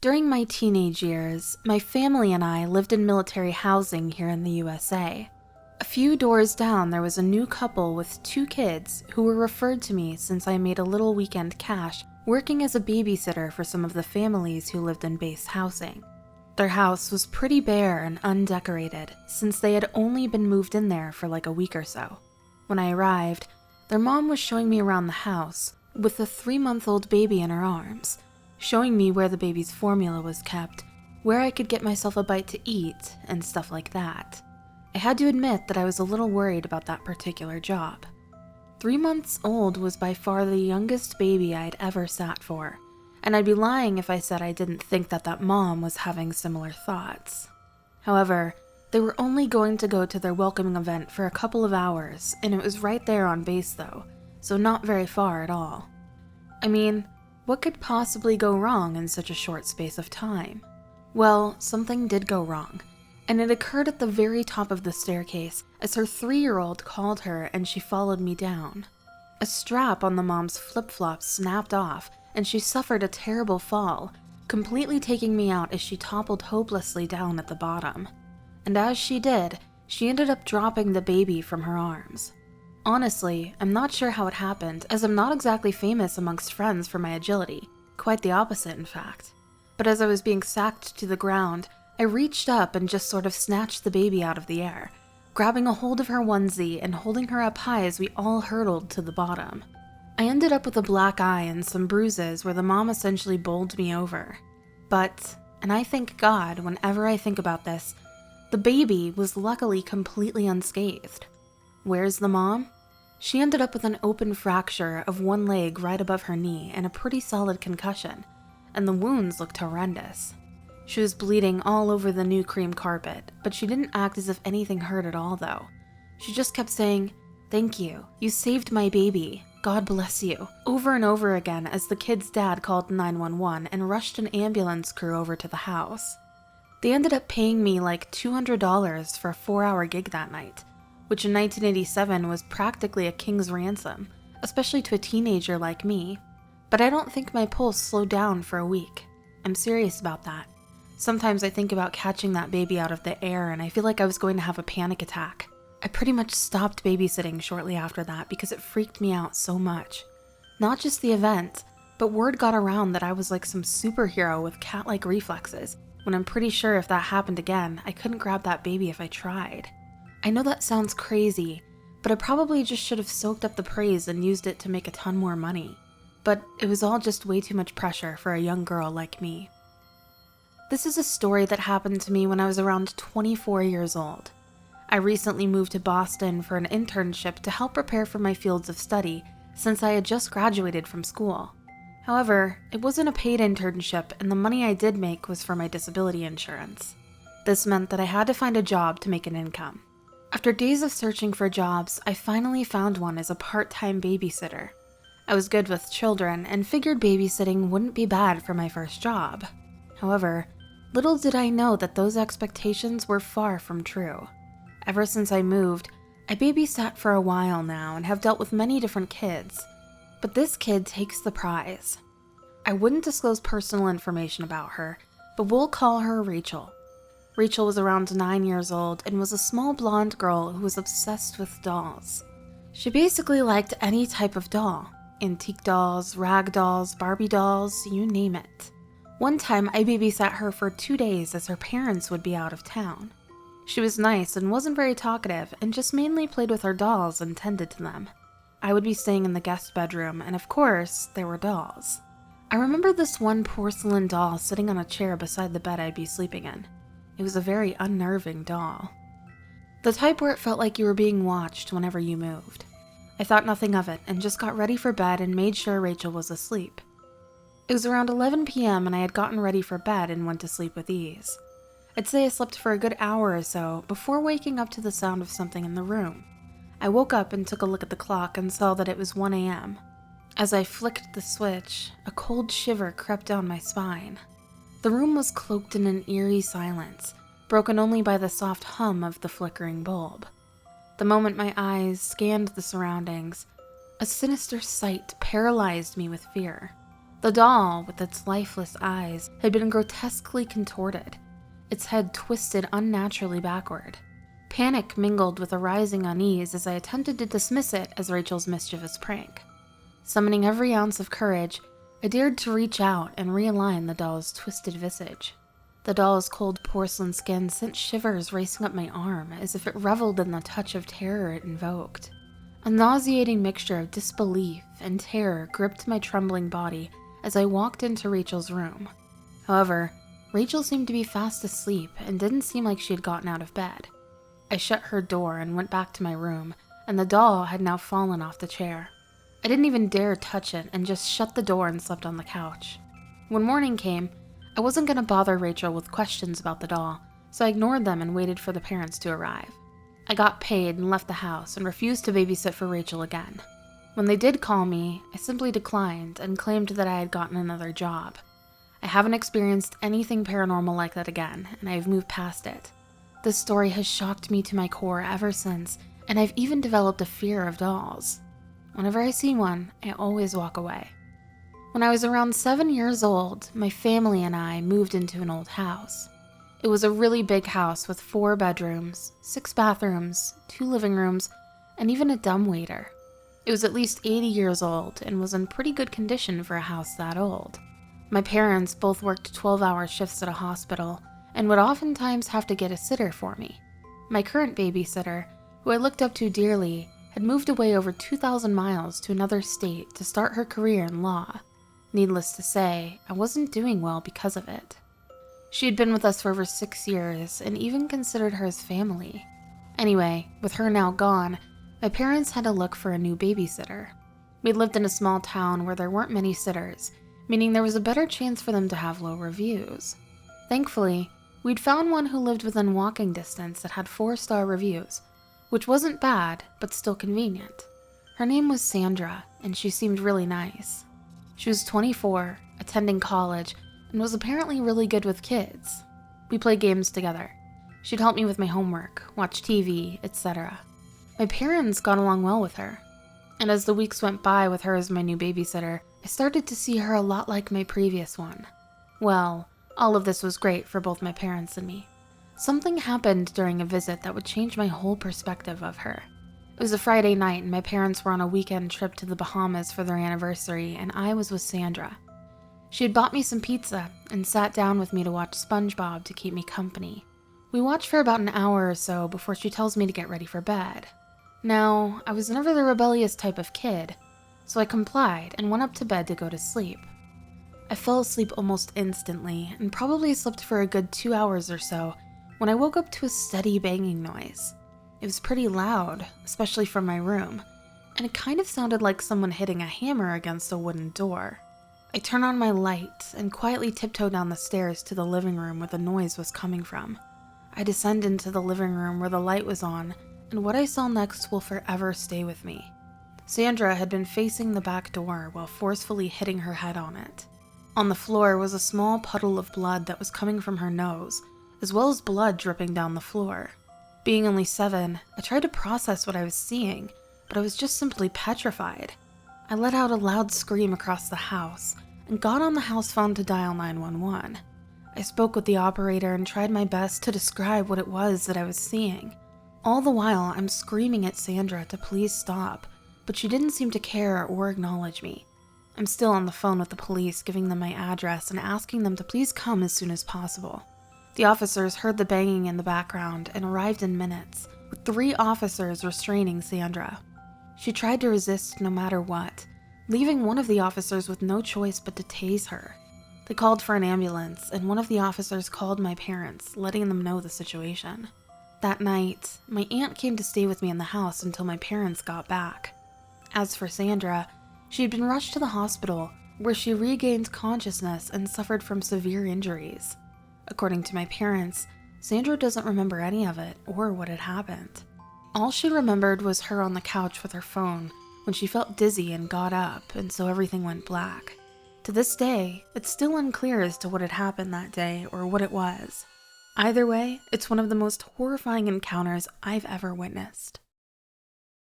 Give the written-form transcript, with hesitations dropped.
During my teenage years, my family and I lived in military housing here in the USA. A few doors down, there was a new couple with 2 kids who were referred to me since I made a little weekend cash working as a babysitter for some of the families who lived in base housing. Their house was pretty bare and undecorated since they had only been moved in there for like a week or so. When I arrived, their mom was showing me around the house with a 3-month-old baby in her arms, showing me where the baby's formula was kept, where I could get myself a bite to eat, and stuff like that. I had to admit that I was a little worried about that particular job. 3 months old was by far the youngest baby I'd ever sat for, and I'd be lying if I said I didn't think that mom was having similar thoughts. However, they were only going to go to their welcoming event for a couple of hours, and it was right there on base though, so not very far at all. I mean, what could possibly go wrong in such a short space of time? Well, something did go wrong, and it occurred at the very top of the staircase as her 3-year-old called her and she followed me down. A strap on the mom's flip-flops snapped off and she suffered a terrible fall, completely taking me out as she toppled hopelessly down at the bottom. And as she did, she ended up dropping the baby from her arms. Honestly, I'm not sure how it happened, as I'm not exactly famous amongst friends for my agility. Quite the opposite, in fact. But as I was being sacked to the ground, I reached up and just sort of snatched the baby out of the air, grabbing a hold of her onesie and holding her up high as we all hurtled to the bottom. I ended up with a black eye and some bruises where the mom essentially bowled me over. But, and I thank God whenever I think about this, the baby was luckily completely unscathed. Where's the mom? She ended up with an open fracture of one leg right above her knee and a pretty solid concussion, and the wounds looked horrendous. She was bleeding all over the new cream carpet, but she didn't act as if anything hurt at all though. She just kept saying, "Thank you, you saved my baby, God bless you," over and over again as the kid's dad called 911 and rushed an ambulance crew over to the house. They ended up paying me like $200 for a 4-hour gig that night, which in 1987 was practically a king's ransom, especially to a teenager like me. But I don't think my pulse slowed down for a week. I'm serious about that. Sometimes I think about catching that baby out of the air and I feel like I was going to have a panic attack. I pretty much stopped babysitting shortly after that because it freaked me out so much. Not just the event, but word got around that I was like some superhero with cat-like reflexes, when I'm pretty sure if that happened again, I couldn't grab that baby if I tried. I know that sounds crazy, but I probably just should have soaked up the praise and used it to make a ton more money. But it was all just way too much pressure for a young girl like me. This is a story that happened to me when I was around 24 years old. I recently moved to Boston for an internship to help prepare for my fields of study since I had just graduated from school. However, it wasn't a paid internship and the money I did make was for my disability insurance. This meant that I had to find a job to make an income. After days of searching for jobs, I finally found one as a part-time babysitter. I was good with children and figured babysitting wouldn't be bad for my first job. However, little did I know that those expectations were far from true. Ever since I moved, I babysat for a while now and have dealt with many different kids, but this kid takes the prize. I wouldn't disclose personal information about her, but we'll call her Rachel. Rachel was around 9 years old and was a small blonde girl who was obsessed with dolls. She basically liked any type of doll. Antique dolls, rag dolls, Barbie dolls, you name it. One time I babysat her for 2 days as her parents would be out of town. She was nice and wasn't very talkative and just mainly played with her dolls and tended to them. I would be staying in the guest bedroom and of course, there were dolls. I remember this one porcelain doll sitting on a chair beside the bed I'd be sleeping in. It was a very unnerving doll. The type where it felt like you were being watched whenever you moved. I thought nothing of it and just got ready for bed and made sure Rachel was asleep. It was around 11 p.m. and I had gotten ready for bed and went to sleep with ease. I'd say I slept for a good hour or so before waking up to the sound of something in the room. I woke up and took a look at the clock and saw that it was 1 a.m. As I flicked the switch, a cold shiver crept down my spine. The room was cloaked in an eerie silence, broken only by the soft hum of the flickering bulb. The moment my eyes scanned the surroundings, a sinister sight paralyzed me with fear. The doll, with its lifeless eyes, had been grotesquely contorted, its head twisted unnaturally backward. Panic mingled with a rising unease as I attempted to dismiss it as Rachel's mischievous prank. Summoning every ounce of courage, I dared to reach out and realign the doll's twisted visage. The doll's cold porcelain skin sent shivers racing up my arm as if it reveled in the touch of terror it invoked. A nauseating mixture of disbelief and terror gripped my trembling body as I walked into Rachel's room. However, Rachel seemed to be fast asleep and didn't seem like she had gotten out of bed. I shut her door and went back to my room, and the doll had now fallen off the chair. I didn't even dare touch it and just shut the door and slept on the couch. When morning came, I wasn't going to bother Rachel with questions about the doll, so I ignored them and waited for the parents to arrive. I got paid and left the house and refused to babysit for Rachel again. When they did call me, I simply declined and claimed that I had gotten another job. I haven't experienced anything paranormal like that again, and I've moved past it. This story has shocked me to my core ever since, and I've even developed a fear of dolls. Whenever I see one, I always walk away. When I was around 7 years old, my family and I moved into an old house. It was a really big house with 4 bedrooms, 6 bathrooms, 2 living rooms, and even a dumbwaiter. It was at least 80 years old and was in pretty good condition for a house that old. My parents both worked 12-hour shifts at a hospital and would oftentimes have to get a sitter for me. My current babysitter, who I looked up to dearly, had moved away over 2,000 miles to another state to start her career in law. Needless to say, I wasn't doing well because of it. She had been with us for over 6 years and even considered her as family. Anyway, with her now gone, my parents had to look for a new babysitter. We lived in a small town where there weren't many sitters, meaning there was a better chance for them to have low reviews. Thankfully, we'd found one who lived within walking distance that had 4-star reviews, which wasn't bad, but still convenient. Her name was Sandra, and she seemed really nice. She was 24, attending college, and was apparently really good with kids. We played games together. She'd help me with my homework, watch TV, etc. My parents got along well with her, and as the weeks went by with her as my new babysitter, I started to see her a lot like my previous one. Well, all of this was great for both my parents and me. Something happened during a visit that would change my whole perspective of her. It was a Friday night and my parents were on a weekend trip to the Bahamas for their anniversary, and I was with Sandra. She had bought me some pizza and sat down with me to watch SpongeBob to keep me company. We watched for about an hour or so before she tells me to get ready for bed. Now, I was never the rebellious type of kid, so I complied and went up to bed to go to sleep. I fell asleep almost instantly and probably slept for a good 2 hours or so when I woke up to a steady banging noise. It was pretty loud, especially from my room, and it kind of sounded like someone hitting a hammer against a wooden door. I turned on my light and quietly tiptoed down the stairs to the living room where the noise was coming from. I descended into the living room where the light was on, and what I saw next will forever stay with me. Sandra had been facing the back door while forcefully hitting her head on it. On the floor was a small puddle of blood that was coming from her nose, as well as blood dripping down the floor. Being only 7, I tried to process what I was seeing, but I was just simply petrified. I let out a loud scream across the house and got on the house phone to dial 911. I spoke with the operator and tried my best to describe what it was that I was seeing. All the while, I'm screaming at Sandra to please stop, but she didn't seem to care or acknowledge me. I'm still on the phone with the police, giving them my address and asking them to please come as soon as possible. The officers heard the banging in the background and arrived in minutes, with 3 officers restraining Sandra. She tried to resist no matter what, leaving one of the officers with no choice but to tase her. They called for an ambulance, and one of the officers called my parents, letting them know the situation. That night, my aunt came to stay with me in the house until my parents got back. As for Sandra, she had been rushed to the hospital, where she regained consciousness and suffered from severe injuries. According to my parents, Sandra doesn't remember any of it or what had happened. All she remembered was her on the couch with her phone when she felt dizzy and got up, and so everything went black. To this day, it's still unclear as to what had happened that day or what it was. Either way, it's one of the most horrifying encounters I've ever witnessed.